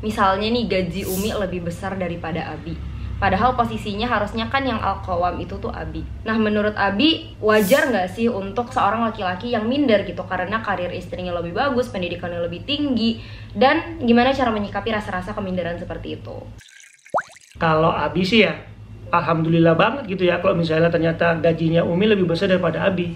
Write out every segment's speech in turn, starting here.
Misalnya nih gaji Umi lebih besar daripada Abi. Padahal posisinya harusnya kan yang al-qawam itu tuh Abi. Nah menurut Abi wajar nggak sih untuk seorang laki-laki yang minder gitu karena karir istrinya lebih bagus, pendidikannya lebih tinggi, dan gimana cara menyikapi rasa-rasa keminderan seperti itu? Kalau Abi sih ya alhamdulillah banget gitu ya kalau misalnya ternyata gajinya Umi lebih besar daripada Abi.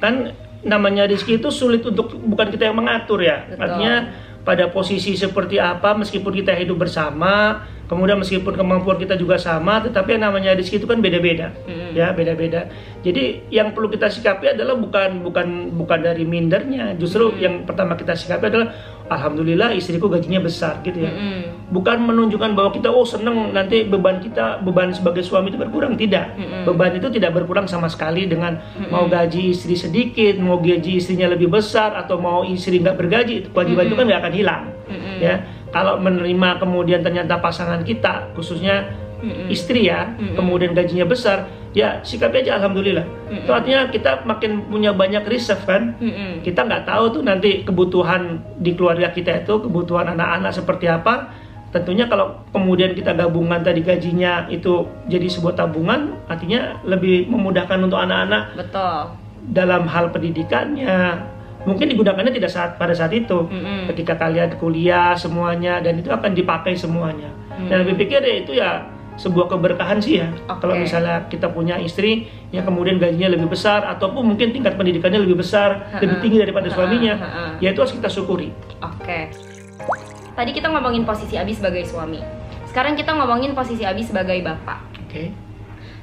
Kan namanya rezeki itu sulit untuk, bukan kita yang mengatur ya. Betul. Artinya pada posisi seperti apa, meskipun kita hidup bersama, kemudian meskipun kemampuan kita juga sama, tetapi yang namanya rezeki itu kan beda-beda, ya beda-beda. Jadi yang perlu kita sikapi adalah bukan dari mindernya, justru yang pertama kita sikapi adalah alhamdulillah istriku gajinya besar gitu ya. Bukan menunjukkan bahwa kita seneng nanti beban sebagai suami itu berkurang, tidak. Beban itu tidak berkurang sama sekali dengan mau gaji istri sedikit, mau gaji istrinya lebih besar, atau mau istri nggak bergaji, kewajiban itu kan nggak akan hilang. Ya, kalau menerima kemudian ternyata pasangan kita, khususnya istri ya, kemudian gajinya besar, ya sikapi aja alhamdulillah. Itu artinya kita makin punya banyak reserve kan. Kita nggak tahu tuh nanti kebutuhan di keluarga kita itu, kebutuhan anak-anak seperti apa. Tentunya kalau kemudian kita gabungan tadi gajinya itu jadi sebuah tabungan, artinya lebih memudahkan untuk anak-anak. Betul. Dalam hal pendidikannya, mungkin digunakannya tidak pada saat itu, ketika kalian kuliah semuanya, dan itu akan dipakai semuanya. Dan lebih pikir ya itu ya sebuah keberkahan sih ya. Kalau misalnya kita punya istri yang kemudian gajinya lebih besar, ataupun mungkin tingkat pendidikannya lebih besar, lebih tinggi daripada suaminya, ya itu harus kita syukuri. Tadi kita ngomongin posisi Abi sebagai suami. Sekarang kita ngomongin posisi Abi sebagai bapak.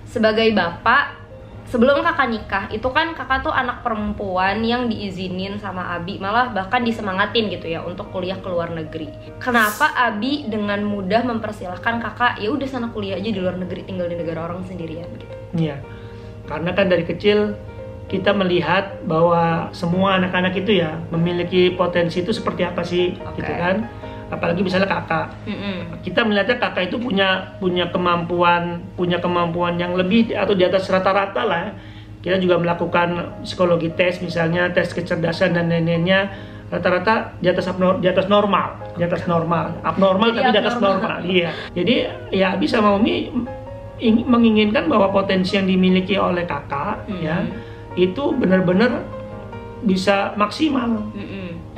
Sebagai bapak, sebelum kakak nikah, itu kan kakak tuh anak perempuan yang diizinin sama Abi, malah bahkan disemangatin gitu ya untuk kuliah ke luar negeri. Kenapa Abi dengan mudah mempersilahkan kakak, ya udah sana kuliah aja di luar negeri, tinggal di negara orang sendirian gitu? Iya, karena kan dari kecil kita melihat bahwa semua anak-anak itu ya memiliki potensi itu seperti apa sih, gitu kan? Apalagi misalnya kakak, kita melihatnya kakak itu punya kemampuan yang lebih atau di atas rata-rata lah. Kita juga melakukan psikologi tes, misalnya tes kecerdasan dan lain-lainnya, rata-rata di atas normal, abnormal tapi di atas normal. Iya. Jadi ya Abi sama Umi menginginkan bahwa potensi yang dimiliki oleh kakak ya itu benar-benar bisa maksimal.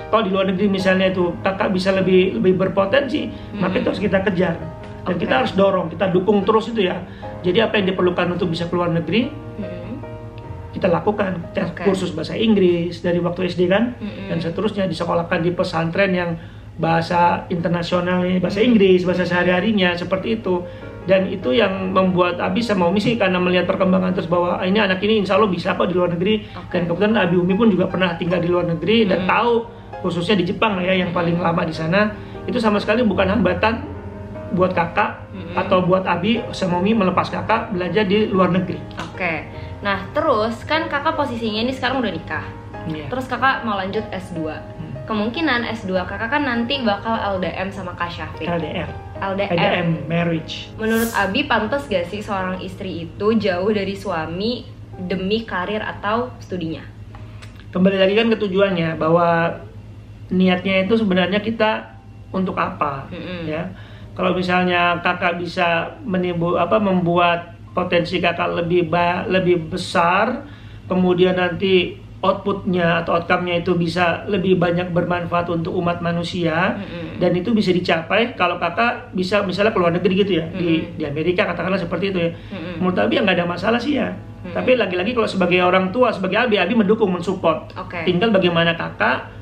Kalau di luar negeri misalnya itu kakak bisa lebih berpotensi, maka itu harus kita kejar dan kita harus dorong, kita dukung terus itu ya. Jadi apa yang diperlukan untuk bisa keluar negeri, kita lakukan. Kursus bahasa Inggris dari waktu SD kan, dan seterusnya disekolahkan di pesantren yang bahasa internasional, bahasa Inggris, bahasa sehari-harinya seperti itu. Dan itu yang membuat Abi sama Umi sih, karena melihat perkembangan terus bahwa ini anak ini insya Allah bisa kok di luar negeri. Dan kebetulan Abi Umi pun juga pernah tinggal di luar negeri dan tahu, khususnya di Jepang ya, yang paling lama di sana, itu sama sekali bukan hambatan buat kakak atau buat Abi sama Umi melepas kakak belajar di luar negeri. Nah terus kan kakak posisinya ini sekarang udah nikah, terus kakak mau lanjut S2. Kemungkinan S2 kakak kan nanti bakal LDM sama Kak Syafiq. LDM, marriage. Menurut Abi pantas gak sih seorang istri itu jauh dari suami demi karir atau studinya? Kembali lagi kan ke tujuannya, bahwa niatnya itu sebenarnya kita untuk apa, ya. Kalau misalnya kakak bisa membuat potensi kakak lebih besar, kemudian nanti outputnya atau outcome-nya itu bisa lebih banyak bermanfaat untuk umat manusia, dan itu bisa dicapai kalau kakak bisa misalnya keluar negeri gitu ya, di Amerika katakanlah seperti itu ya. Menurut Abi nggak ada masalah sih ya. Tapi lagi-lagi kalau sebagai orang tua, sebagai Abi mendukung, mensupport. Tinggal bagaimana kakak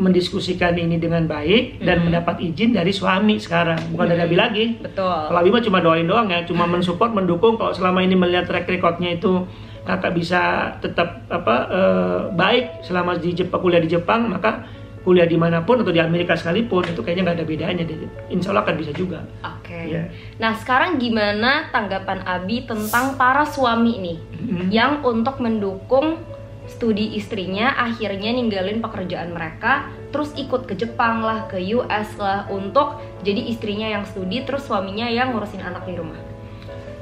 mendiskusikan ini dengan baik dan mendapat izin dari suami sekarang, bukan dari Abi lagi. Betul. Kalau Abi mah cuma doain doang ya, cuma mensupport, mendukung. Kalau selama ini melihat track recordnya itu kakak bisa tetap baik selama kuliah di Jepang, maka kuliah dimanapun atau di Amerika sekalipun itu kayaknya nggak ada bedanya deh. Insya Allah akan bisa juga. Nah sekarang gimana tanggapan Abi tentang para suami nih yang untuk mendukung studi istrinya akhirnya ninggalin pekerjaan mereka terus ikut ke Jepang lah, ke US lah, untuk jadi istrinya yang studi terus suaminya yang ngurusin anak di rumah?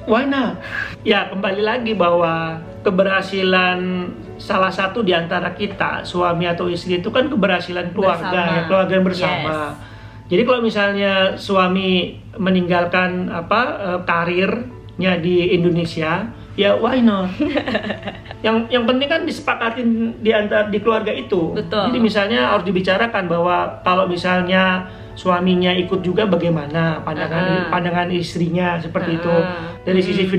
Why not? Ya kembali lagi bahwa keberhasilan salah satu di antara kita, suami atau istri, itu kan keberhasilan keluarga, keluarga yang bersama. Jadi kalau misalnya suami meninggalkan karirnya di Indonesia, ya why not? yang penting kan disepakatin di keluarga itu. Betul. Jadi misalnya harus dibicarakan bahwa kalau misalnya suaminya ikut juga bagaimana pandangan istrinya seperti itu. Dari sisi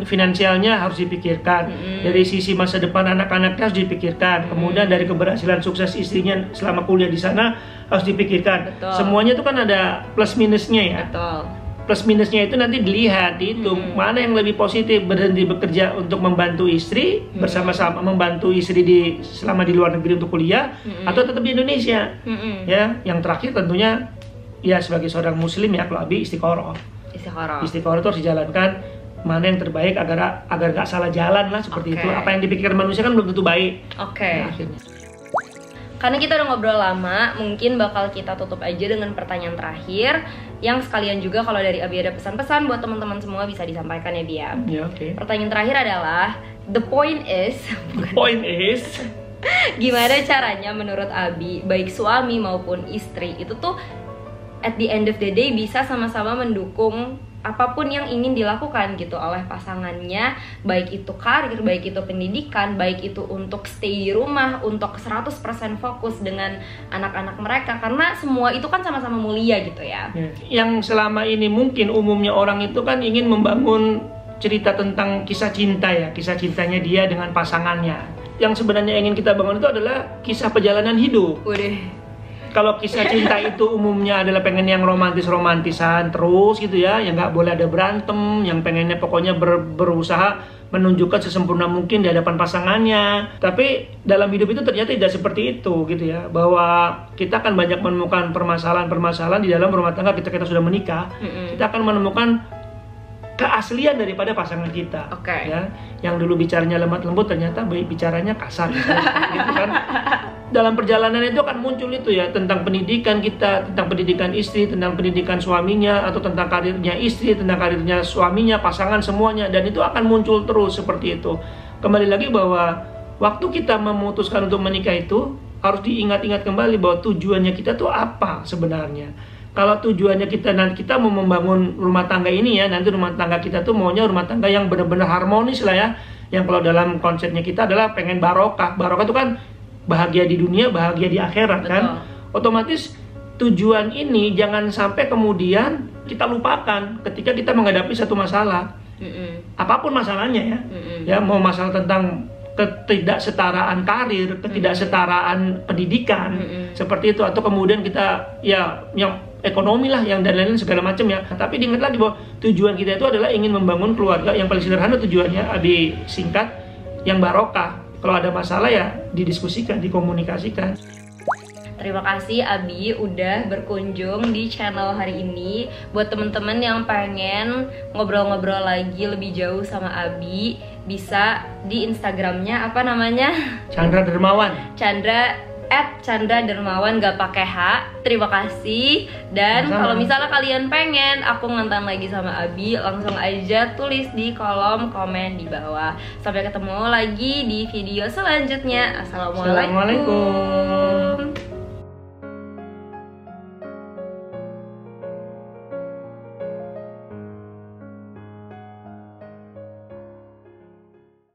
finansialnya harus dipikirkan. Dari sisi masa depan anak-anaknya harus dipikirkan. Kemudian dari keberhasilan sukses istrinya selama kuliah di sana harus dipikirkan. Betul. Semuanya itu kan ada plus minusnya ya. Betul. Plus minusnya itu nanti dilihat, dihitung mana yang lebih positif, berhenti bekerja untuk membantu istri bersama-sama membantu istri selama di luar negeri untuk kuliah atau tetap di Indonesia. Ya, yang terakhir tentunya ya sebagai seorang muslim ya, kalau Abi istiqoroh itu harus dijalankan mana yang terbaik agar nggak salah jalan lah seperti itu. Apa yang dipikirkan manusia kan belum tentu baik. Nah, akhirnya. Karena kita udah ngobrol lama, mungkin bakal kita tutup aja dengan pertanyaan terakhir yang sekalian juga kalau dari Abi ada pesan-pesan buat teman-teman semua bisa disampaikan ya Bia. Ya, oke. Pertanyaan terakhir adalah the point is gimana caranya menurut Abi baik suami maupun istri itu tuh at the end of the day bisa sama-sama mendukung apapun yang ingin dilakukan gitu oleh pasangannya, baik itu karir, baik itu pendidikan, baik itu untuk stay di rumah, untuk 100% fokus dengan anak-anak mereka, karena semua itu kan sama-sama mulia gitu ya. Yang selama ini mungkin umumnya orang itu kan ingin membangun cerita tentang kisah cinta ya, kisah cintanya dia dengan pasangannya. Yang sebenarnya ingin kita bangun itu adalah kisah perjalanan hidup. Kalau kisah cinta itu umumnya adalah pengen yang romantisan terus gitu ya, yang nggak boleh ada berantem, yang pengennya pokoknya berusaha menunjukkan sesempurna mungkin di hadapan pasangannya. Tapi dalam hidup itu ternyata tidak seperti itu gitu ya, bahwa kita akan banyak menemukan permasalahan-permasalahan di dalam rumah tangga kita sudah menikah. Kita akan menemukan keaslian daripada pasangan kita, ya, yang dulu bicaranya lemah lembut ternyata bicaranya kasar, gitu kan. Dalam perjalanan itu akan muncul itu ya, tentang pendidikan kita, tentang pendidikan istri, tentang pendidikan suaminya, atau tentang karirnya istri, tentang karirnya suaminya, pasangan semuanya, dan itu akan muncul terus seperti itu. Kembali lagi bahwa waktu kita memutuskan untuk menikah itu harus diingat-ingat kembali bahwa tujuannya kita tuh apa sebenarnya. Kalau tujuannya nanti kita mau membangun rumah tangga ini ya, nanti rumah tangga kita tuh maunya rumah tangga yang benar-benar harmonis lah ya. Yang kalau dalam konsepnya kita adalah pengen barokah. Barokah itu kan bahagia di dunia, bahagia di akhirat. Betul. Kan. Otomatis tujuan ini jangan sampai kemudian kita lupakan ketika kita menghadapi satu masalah. Apapun masalahnya ya. Ya, mau masalah tentang ketidaksetaraan karir, ketidaksetaraan pendidikan, seperti itu, atau kemudian kita ya yang ekonomi lah, yang dan lain-lain segala macam ya. Tapi diingat lagi bahwa tujuan kita itu adalah ingin membangun keluarga yang paling sederhana, tujuannya Abi singkat, yang barokah. Kalau ada masalah ya didiskusikan, dikomunikasikan. Terima kasih Abi udah berkunjung di channel hari ini. Buat temen-temen yang pengen ngobrol-ngobrol lagi lebih jauh sama Abi, bisa di Instagramnya apa namanya? Chandra Dermawan. Chandra Dermawan gak pakai H. Terima kasih. Dan kalau misalnya kalian pengen aku ngonten lagi sama Abi, langsung aja tulis di kolom komen di bawah. Sampai ketemu lagi di video selanjutnya. Assalamualaikum.